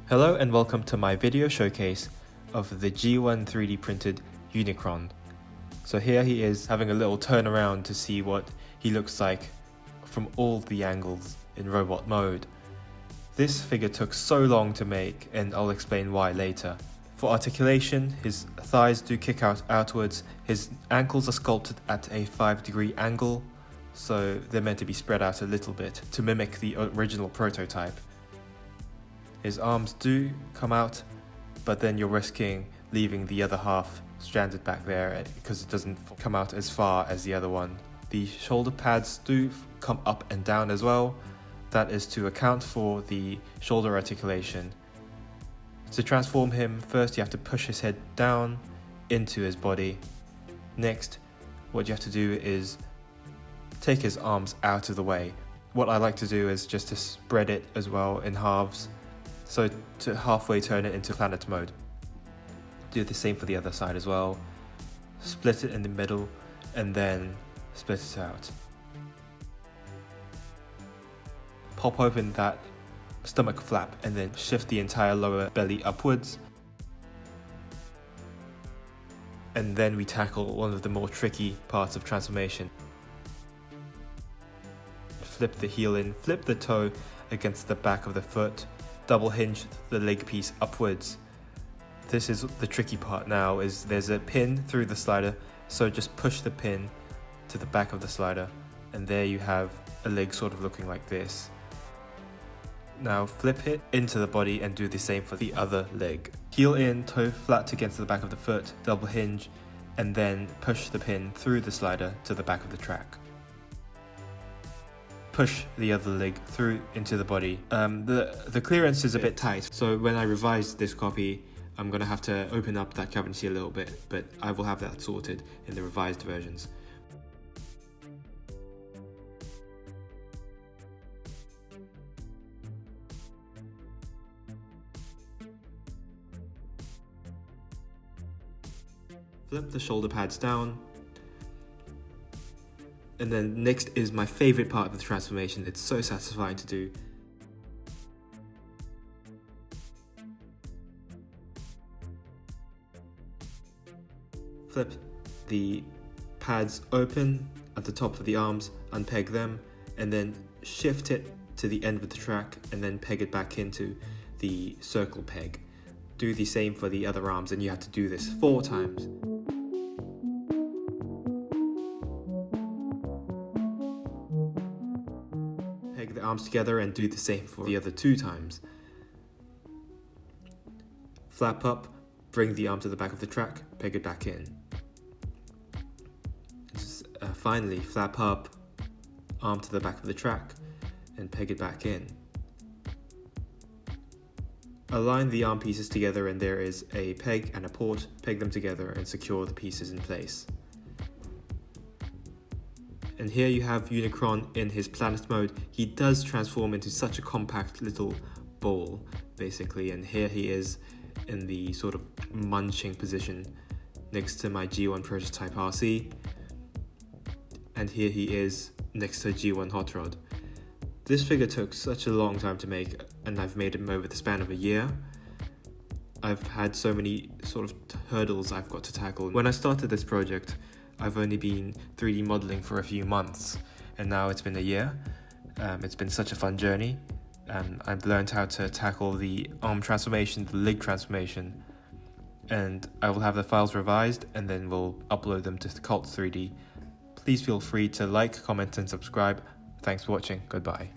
Hello and welcome to my video showcase of the G1 3D printed Unicron. So here he is having a little turn around to see what he looks like from all the angles in robot mode. This figure took so long to make, and I'll explain why later. For articulation, his thighs do kick out outwards, his ankles are sculpted at a 5-degree angle, so they're meant to be spread out a little bit to mimic the original prototype. His arms do come out, but then you're risking leaving the other half stranded back there because it doesn't come out as far as the other one. The shoulder pads do come up and down as well. That is to account for the shoulder articulation. To transform him, first you have to push his head down into his body. Next, what you have to do is take his arms out of the way. What I like to do is just to spread it as well in halves, so to halfway turn it into planet mode. Do the same for the other side as well. Split it in the middle and then split it out. Pop open that stomach flap and then shift the entire lower belly upwards. And then we tackle one of the more tricky parts of transformation. Flip the heel in, flip the toe against the back of the foot, double hinge the leg piece upwards. This is the tricky part now, is there's a pin through the slider, so just push the pin to the back of the slider and there you have a leg sort of looking like this. Now flip it into the body and do the same for the other leg. Heel in, toe flat against the back of the foot, double hinge, and then push the pin through the slider to the back of the track. Push the other leg through into the body. The clearance is a bit tight, so when I revise this copy, I'm going to have to open up that cavity a little bit, but I will have that sorted in the revised versions. Flip the shoulder pads down. And then next is my favorite part of the transformation. It's so satisfying to do. Flip the pads open at the top of the arms, unpeg them, and then shift it to the end of the track and then peg it back into the circle peg. Do the same for the other arms, and you have to do this 4 times. Peg the arms together and do the same for the other 2 times. Flap up, bring the arm to the back of the track, peg it back in. Finally, flap up, arm to the back of the track, and peg it back in. Align the arm pieces together and there is a peg and a port. Peg them together and secure the pieces in place. And here you have Unicron in his planet mode. He does transform into such a compact little ball, basically, and here he is in the sort of munching position next to my G1 prototype RC, and here he is next to G1 Hot Rod. This figure took such a long time to make, and I've made him over the span of a year. I've had so many sort of hurdles I've got to tackle. When I started this project, I've only been 3D modeling for a few months, and now it's been a year. It's been such a fun journey, and I've learned how to tackle the arm transformation, the leg transformation, and I will have the files revised and then we'll upload them to Cult 3D. Please feel free to like, comment and subscribe. Thanks for watching. Goodbye.